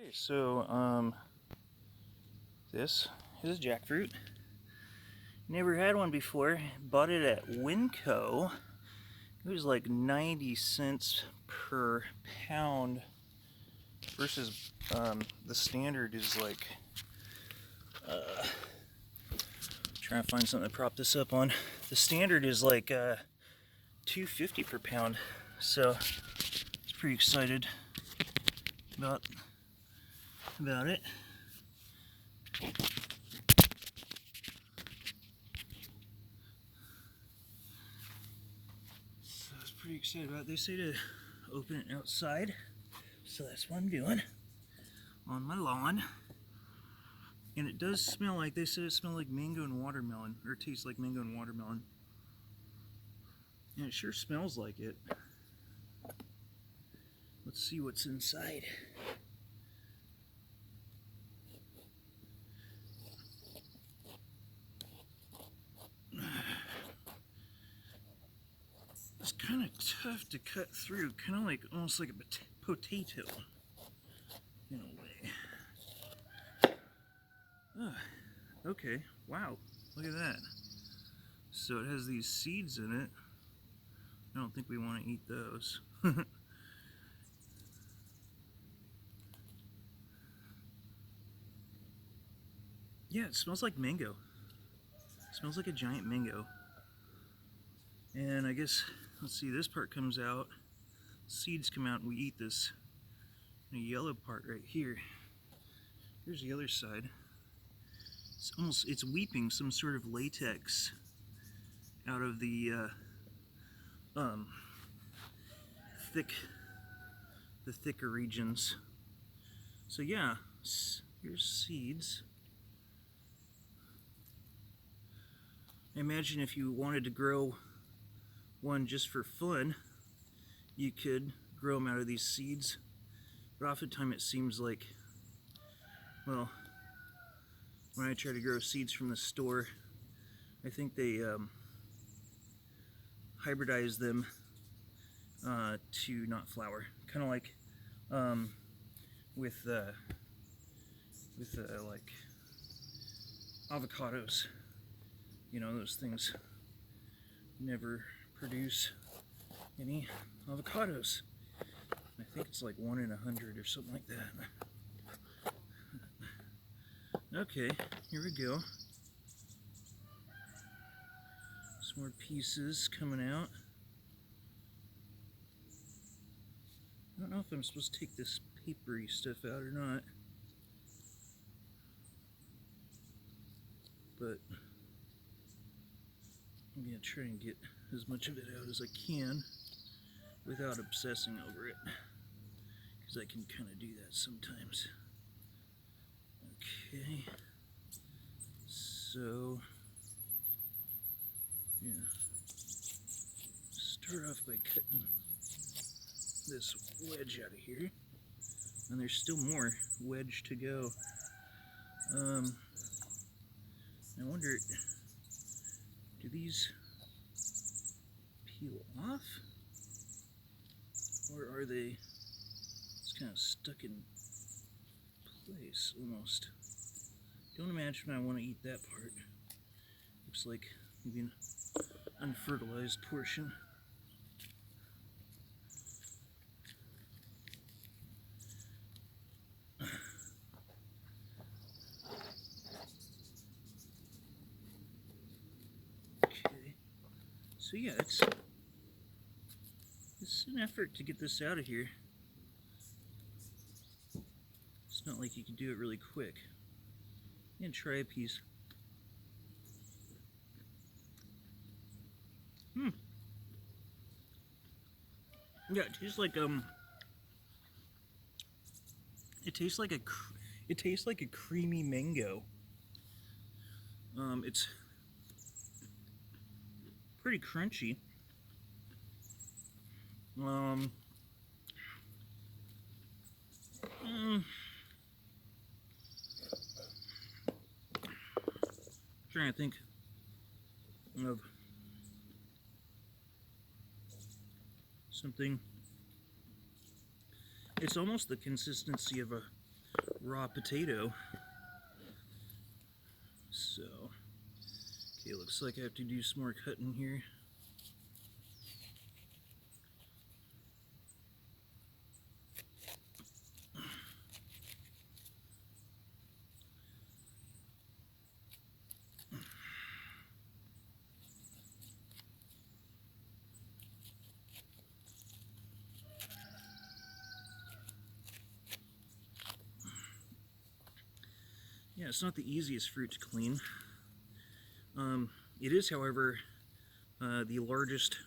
Okay, so this is jackfruit. Never had one before. Bought it at Winco. It was like 90 cents per pound versus the standard is like trying to find something to prop this up on. The standard is like $2.50 per pound. So I was pretty excited about it. So I was pretty excited about it. They say to open it outside, so that's what I'm doing on my lawn. And it does smell like, they said it smells like mango and watermelon, or tastes like mango and watermelon. And it sure smells like it. Let's see what's inside. It's kind of tough to cut through, kind of like, almost like a potato, in a way. Okay, wow, look at that. So it has these seeds in it. I don't think we want to eat those. Yeah, it smells like mango. It smells like a giant mango. And I guess, let's see, this part comes out, seeds come out, and we eat this. The yellow part right here. Here's the other side. It's weeping some sort of latex out of the thicker regions. So yeah, here's seeds. I imagine if you wanted to grow one just for fun, you could grow them out of these seeds. But oftentimes it seems like, well, when I try to grow seeds from the store, I think they hybridize them to not flower. Kind of like with like avocados. You know, those things never produce any avocados. I think it's like 1 in 100 or something like that. Okay, here we go. Some more pieces coming out. I don't know if I'm supposed to take this papery stuff out or not, but I'm going to try and get as much of it out as I can without obsessing over it, because I can kind of do that sometimes. Okay, so yeah, start off by cutting this wedge out of here, and there's still more wedge to go. I wonder, do these peel off, or are they just kind of stuck in place almost? Don't imagine I want to eat that part. Looks like maybe an unfertilized portion. Okay, so yeah, it's an effort to get this out of here. It's not like you can do it really quick. And try a piece. Yeah, it tastes like it tastes like a creamy mango. It's pretty crunchy. Trying to think of something. It's almost the consistency of a raw potato. So, okay, looks like I have to do some more cutting here. Yeah, it's not the easiest fruit to clean. It is, however, the largest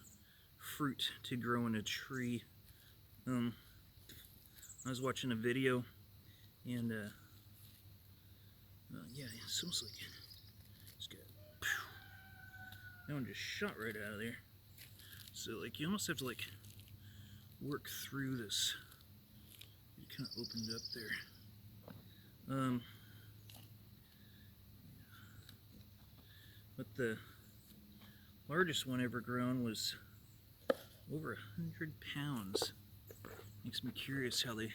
fruit to grow in a tree. I was watching a video, and yeah, it smells like it's got. That one just shot right out of there. So, like, you almost have to like work through this. It kind of opened up there. But the largest one ever grown was over 100 pounds. Makes me curious how they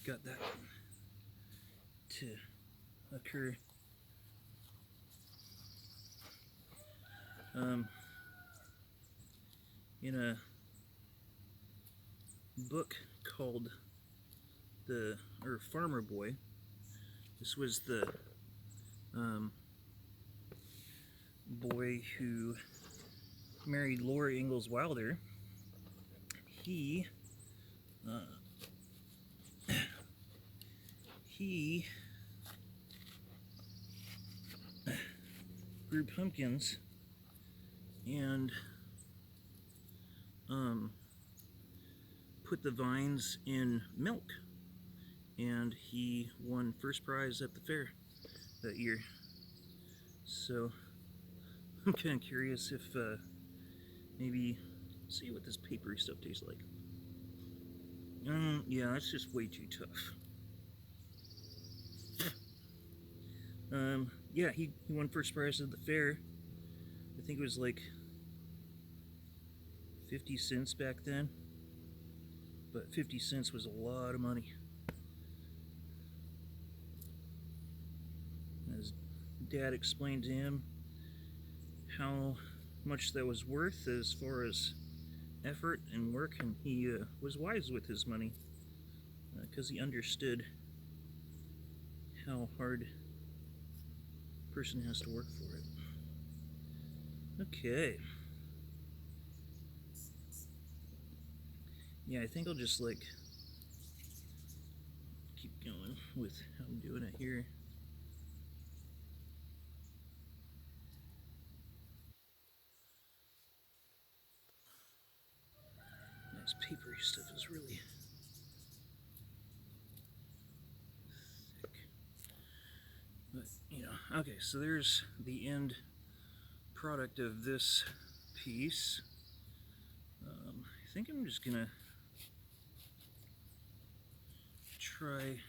got that to occur. In a book called Farmer Boy, this was the boy who married Laura Ingalls Wilder. He grew pumpkins and put the vines in milk, and he won first prize at the fair that year. So I'm kind of curious if maybe see what this papery stuff tastes like. Yeah, that's just way too tough. Yeah, he won first prize at the fair. I think it was like 50 cents back then, but 50 cents was a lot of money. His dad explained to him how much that was worth as far as effort and work, and he was wise with his money because he understood how hard a person has to work for it. Okay. Yeah, I think I'll just like keep going with how I'm doing it here. This papery stuff is really thick. But, you know, okay, so there's the end product of this piece. I think I'm just gonna try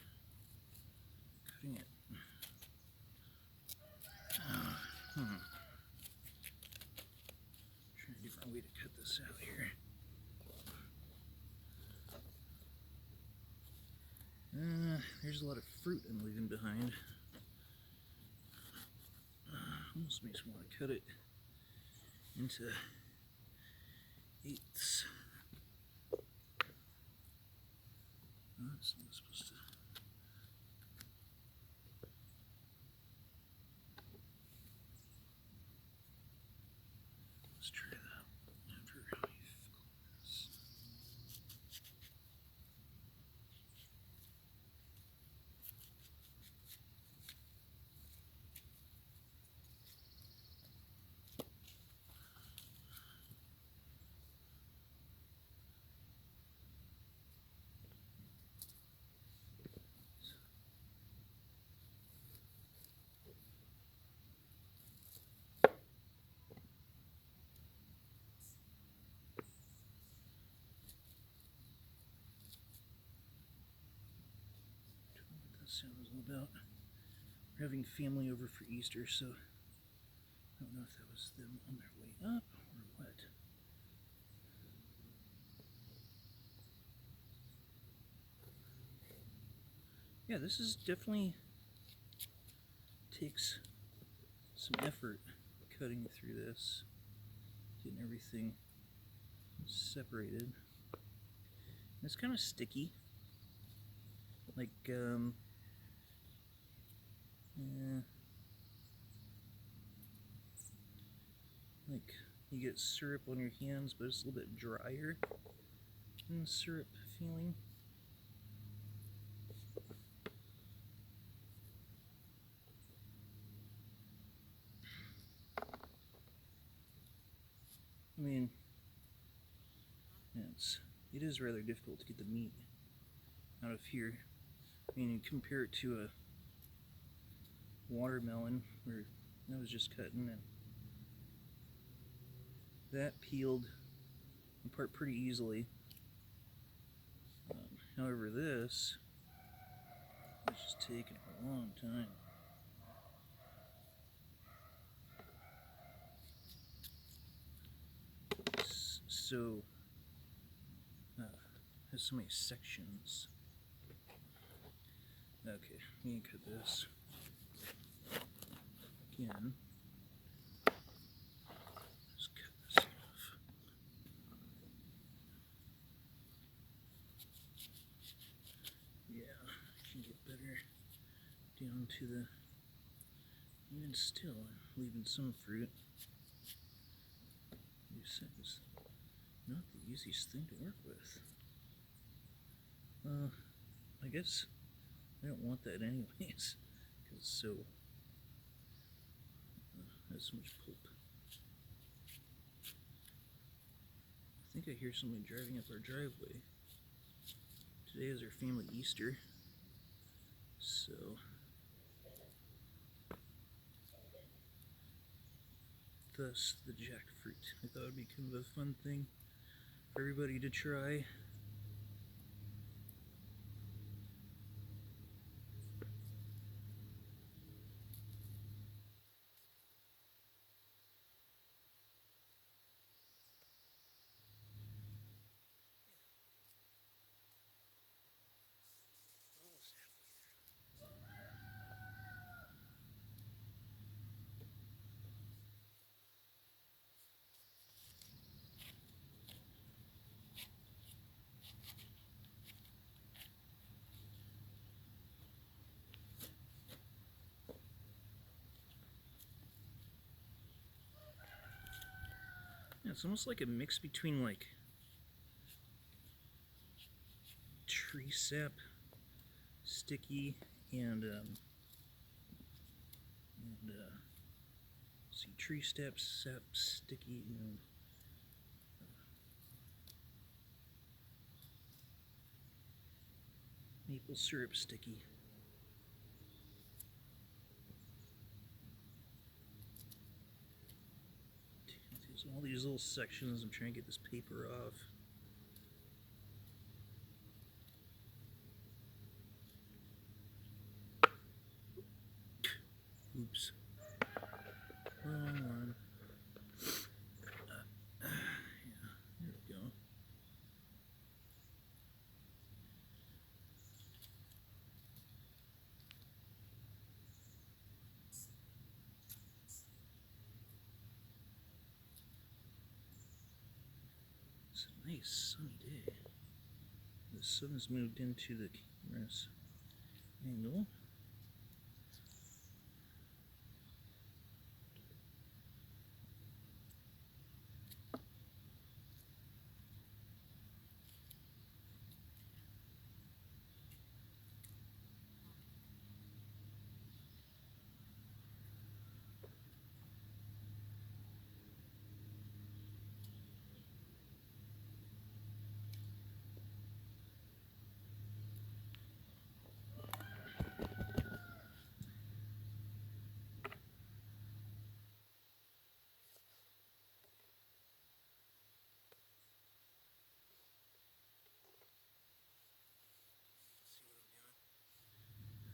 cutting it. Try a different way to cut this out here. There's a lot of fruit I'm leaving behind. Almost makes me want to cut it into eighths. That's not supposed to. Let's try that after we film this. Sounds about. We're having family over for Easter, so I don't know if that was them on their way up or what. Yeah, this is definitely takes some effort cutting through this, getting everything separated. It's kind of sticky, like yeah, like you get syrup on your hands, but it's a little bit drier than syrup feeling. I mean, it is rather difficult to get the meat out of here. I mean, you compare it to a watermelon where I was just cutting and that peeled apart pretty easily. However, this is just taking a long time. So, has so many sections. Okay, let me cut this again. Just cut this off. Yeah, I can get better down to the. Even still, I'm leaving some fruit. You said it's not the easiest thing to work with. I guess I don't want that anyways, because it's so has so much pulp. I think I hear somebody driving up our driveway. Today is our family Easter, so thus the jackfruit. I thought it would be kind of a fun thing for everybody to try. Yeah, it's almost like a mix between like tree sap, sticky, and see, tree sap, sticky, and maple syrup sticky. There's all these little sections. I'm trying to get this paper off. Oops. Wrong one. Yeah, there we go. It's a nice sunny day. The sun has moved into the camera's angle.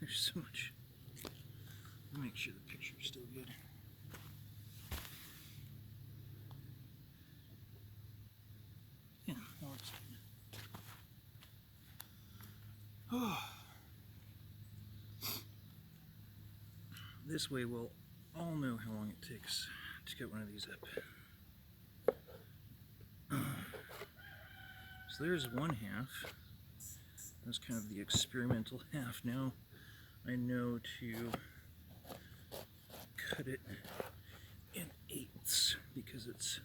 There's so much. I'll make sure the picture's still good. Yeah, that looks good. Oh. This way we'll all know how long it takes to cut one of these up. So there's one half. That's kind of the experimental half. Now I know to cut it in eighths because it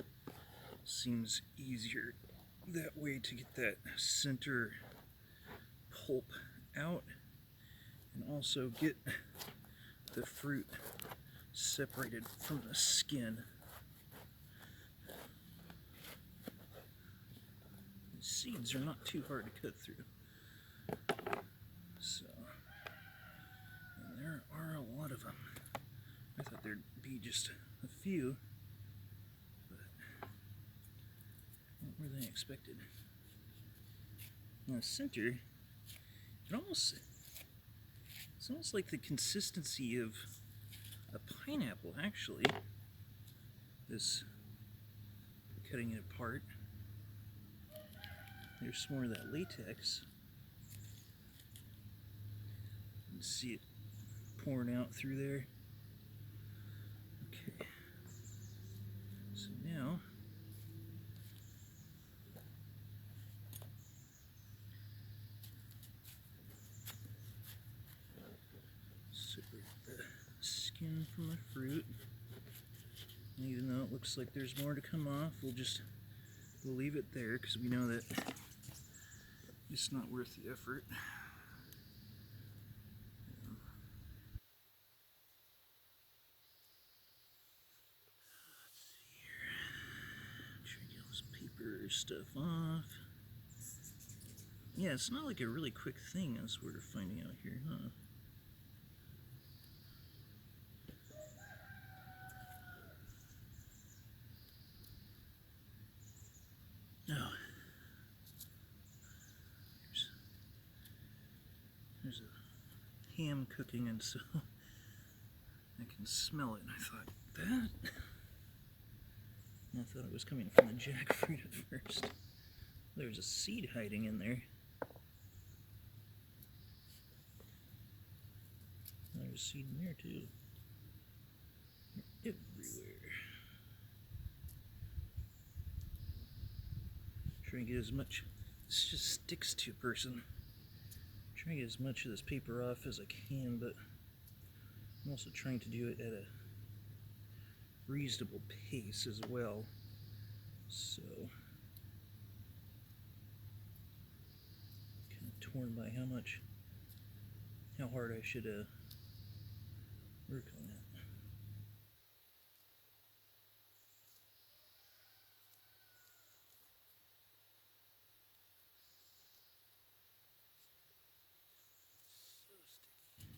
seems easier that way to get that center pulp out and also get the fruit separated from the skin. The seeds are not too hard to cut through. So, and there are a lot of them. I thought there'd be just a few, but not more than I expected. Now the center, it's almost like the consistency of a pineapple, actually. This, cutting it apart. There's some more of that latex. You can see it pouring out through there. Okay. So now, separate the skin from the fruit. And even though it looks like there's more to come off, we'll leave it there because we know that it's not worth the effort. Try to get all this paper stuff off. Yeah, it's not like a really quick thing as we're finding out here, huh? Oh. There's a ham cooking, and so I can smell it, and I thought, that? I thought it was coming from the jackfruit at first. There's a seed hiding in there. There's a seed in there too. They're everywhere. Try and get as much. This just sticks to a person. Try and get as much of this paper off as I can, but I'm also trying to do it at a reasonable pace as well. So, kind of torn by how hard I should work on that. So sticky.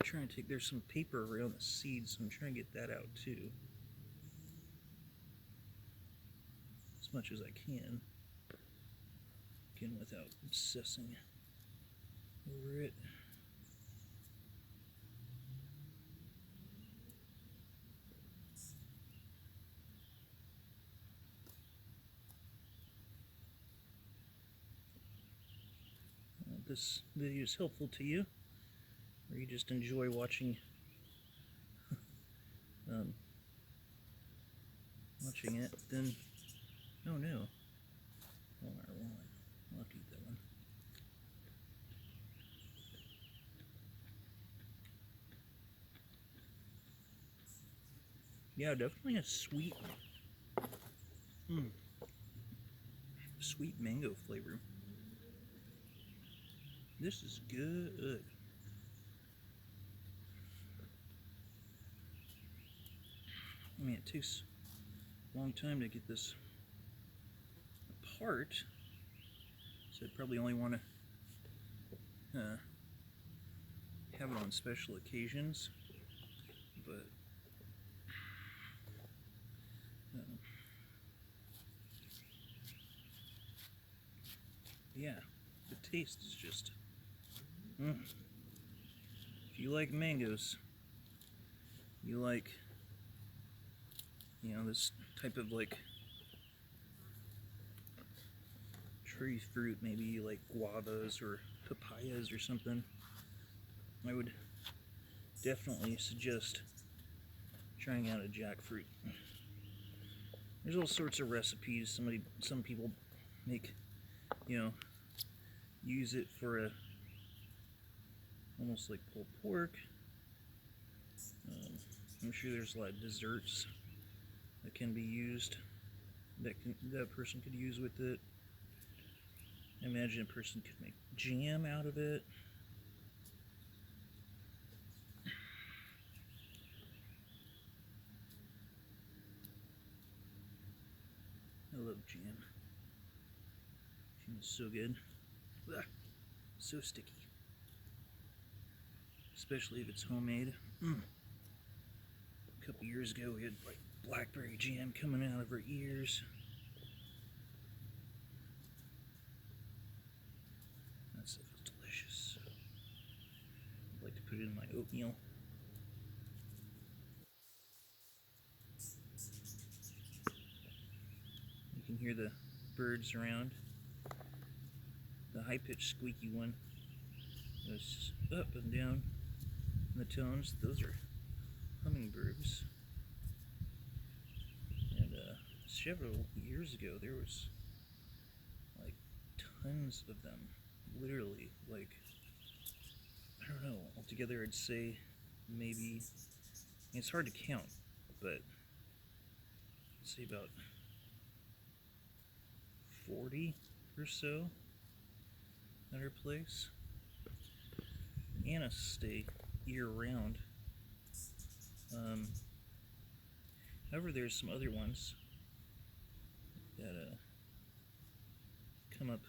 I'm trying to take, there's some paper around the seeds, so I'm trying to get that out too. As much as I can. Again, without obsessing over it. This video is helpful to you, or you just enjoy watching watching it, then oh no. Oh, I'll have to eat that one. Yeah, definitely a sweet sweet mango flavor. This is good. I mean, it takes a long time to get this apart, so I'd probably only want to have it on special occasions, but yeah, the taste is just if you like mangoes, you like, this type of like tree fruit, maybe like guavas or papayas or something, I would definitely suggest trying out a jackfruit. There's all sorts of recipes. Some people make, use it for almost like pulled pork. I'm sure there's a lot of desserts that can be used that a person could use with it. I imagine a person could make jam out of it. I love jam. Jam is so good. Ugh, so sticky. Especially if it's homemade. A couple years ago we had like blackberry jam coming out of our ears. That stuff is delicious. I'd like to put it in my oatmeal. You can hear the birds around. The high-pitched squeaky one goes up and down in the tones. Those are hummingbirds. And several years ago there was like tons of them. Literally, like, I don't know, altogether I'd say maybe, it's hard to count, but I'd say about 40 or so at our place. Annas stay year-round. However, there's some other ones that come up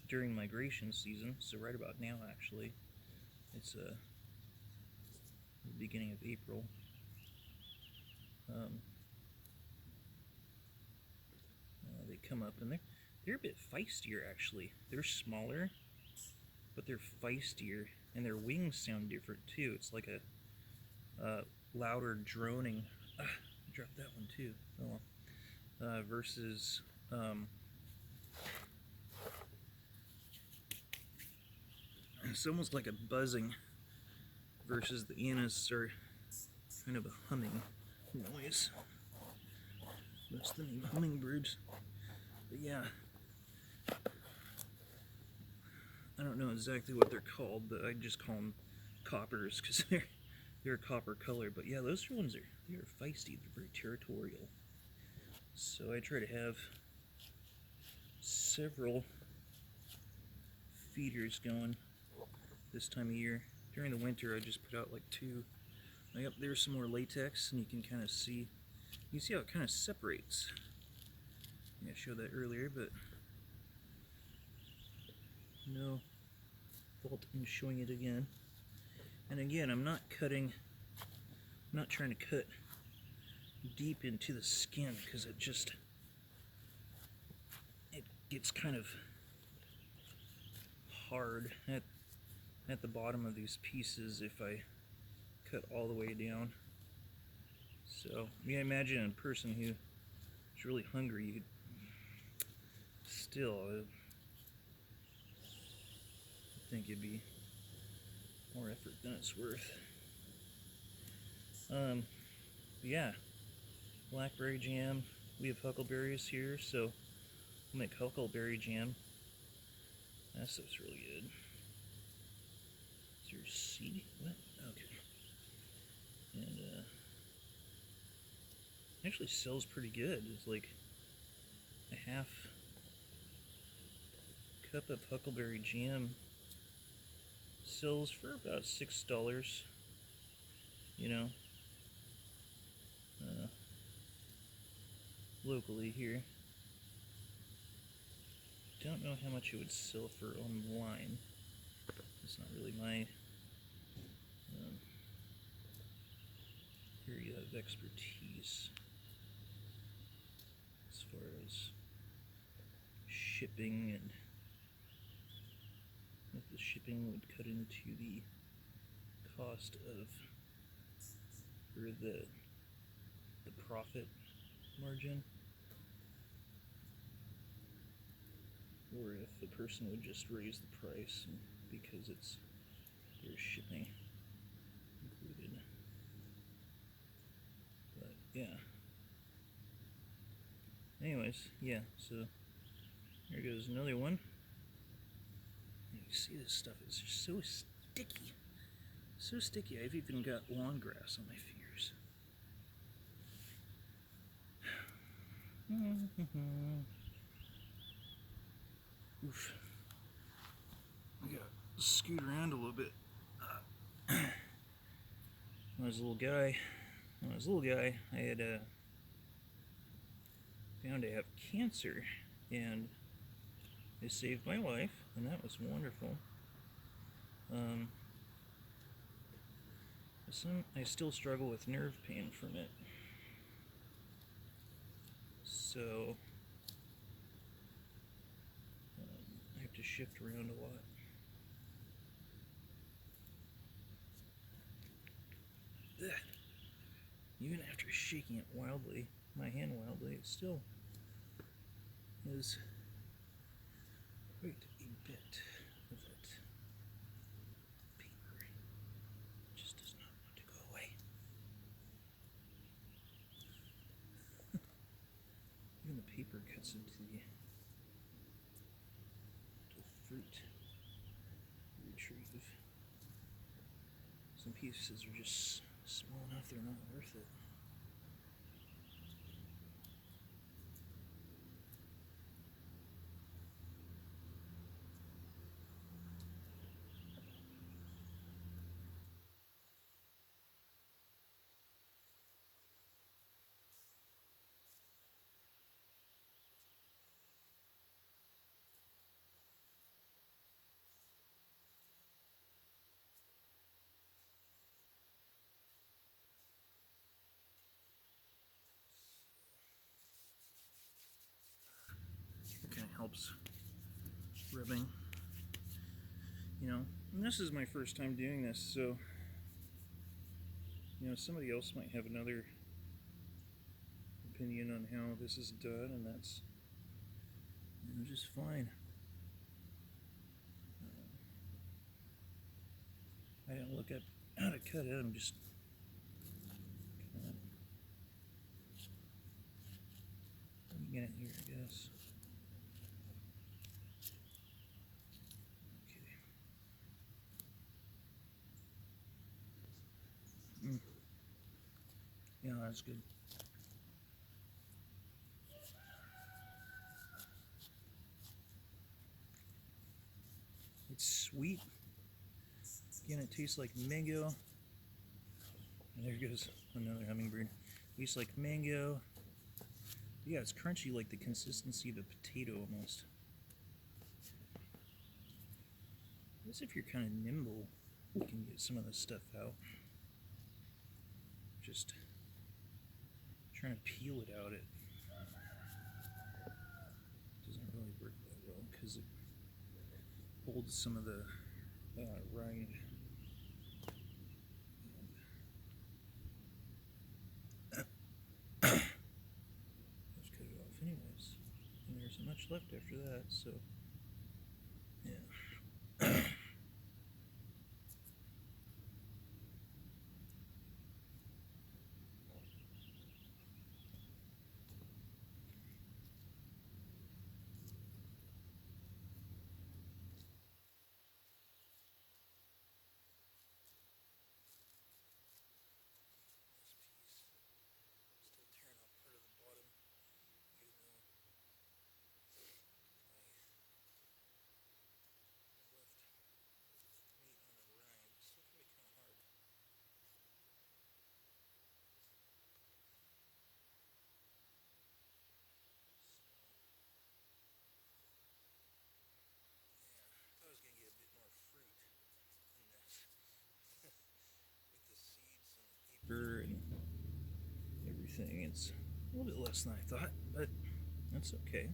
during migration season, so right about now actually. It's the beginning of April. They come up and they're a bit feistier actually. They're smaller, but they're feistier, and their wings sound different too. It's like a louder droning. I dropped that one too. Oh well. Versus it's almost like a buzzing, versus the annas are kind of a humming noise. That's the name, hummingbirds. But yeah, I don't know exactly what they're called, but I just call them coppers because they're a copper color. But yeah, those ones they're feisty. They're very territorial. So I try to have several feeders going this time of year. During the winter, I just put out like 2. Yep, there's some more latex, and you can kind of see. You see how it kind of separates. I showed that earlier, but no fault in showing it again. And again, I'm not trying to cut deep into the skin because it gets kind of hard at the bottom of these pieces if I cut all the way down. So, yeah, imagine a person who is really hungry, you could still, I think it'd be more effort than it's worth. Yeah, blackberry jam. We have huckleberries here, so we'll make huckleberry jam. That stuff's really good. Is there a seed? What? Okay. And actually sells pretty good. It's like a half cup of huckleberry jam sells for about $6, locally here. Don't know how much it would sell for online. It's not really my area of expertise as far as shipping, and if the shipping would cut into the cost of, or the profit margin. or if the person would just raise the price because there's shipping included. But yeah. Anyways, yeah, so here goes another one. You see this stuff is just so sticky. So sticky, I've even got lawn grass on my fingers. Oof. I gotta scoot around a little bit. When I was a little guy, I had found I have cancer, and it saved my life, and that was wonderful. I still struggle with nerve pain from it, so I have to shift around a lot. Ugh. Even after shaking it wildly, my hand wildly, it still is quite a bit of it. Paper just does not want to go away. Even the paper cuts into the fruit you retrieve. Some pieces are just small enough they're not worth it. It kind of helps rubbing, and this is my first time doing this, so somebody else might have another opinion on how this is done, and that's just fine. I didn't look up how to cut it. I'm just kind of winging it here, I guess. Okay. Yeah, that's good. It's sweet. Again, it tastes like mango. And there goes another hummingbird. It tastes like mango. Yeah, it's crunchy, like the consistency of a potato almost. I guess if you're kind of nimble, you can get some of this stuff out. Just trying to peel it out, it doesn't really work that well because it holds some of the rind. Just cut it off anyways. And there isn't much left after that, so yeah. And everything. It's a little bit less than I thought, but that's okay.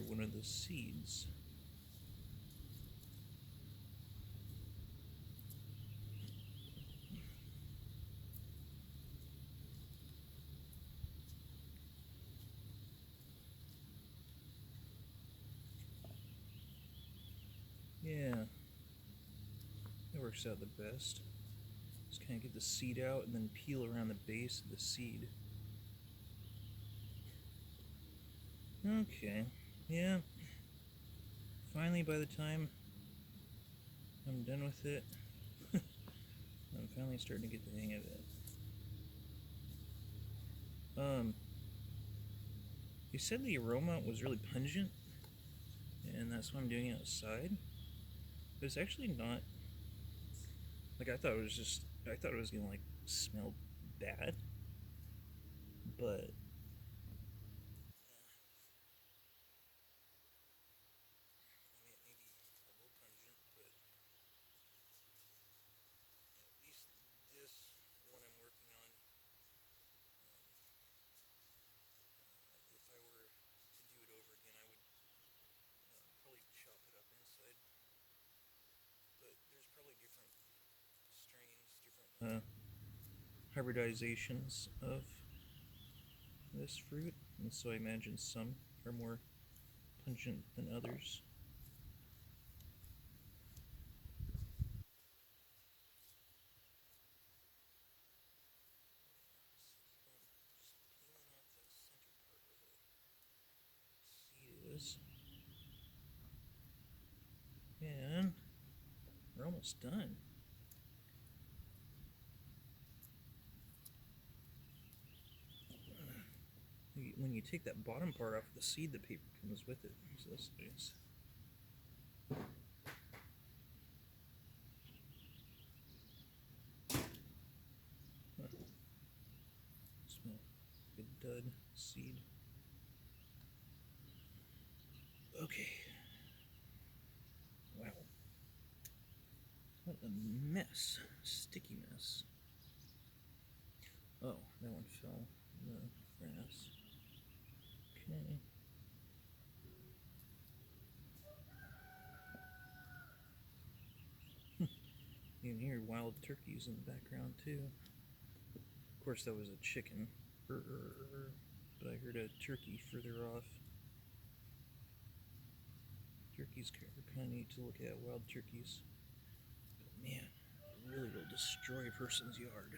one of the seeds. Yeah, that works out the best. Just kind of get the seed out and then peel around the base of the seed. Okay, yeah. Finally, by the time I'm done with it, I'm finally starting to get the hang of it. You said the aroma was really pungent, and that's why I'm doing it outside. But it's actually not. Like, I thought it was gonna like smell bad, but hybridizations of this fruit, and so I imagine some are more pungent than others. And we're almost done. When you take that bottom part off the seed, the paper comes with it. So that's nice. Smell like a dud seed. Okay. Wow. What a mess. Sticky mess. Oh, that one fell in the grass. Okay. You can hear wild turkeys in the background too. Of course, that was a chicken. But I heard a turkey further off. Turkeys are kind of neat to look at, wild turkeys. But man, it really will destroy a person's yard.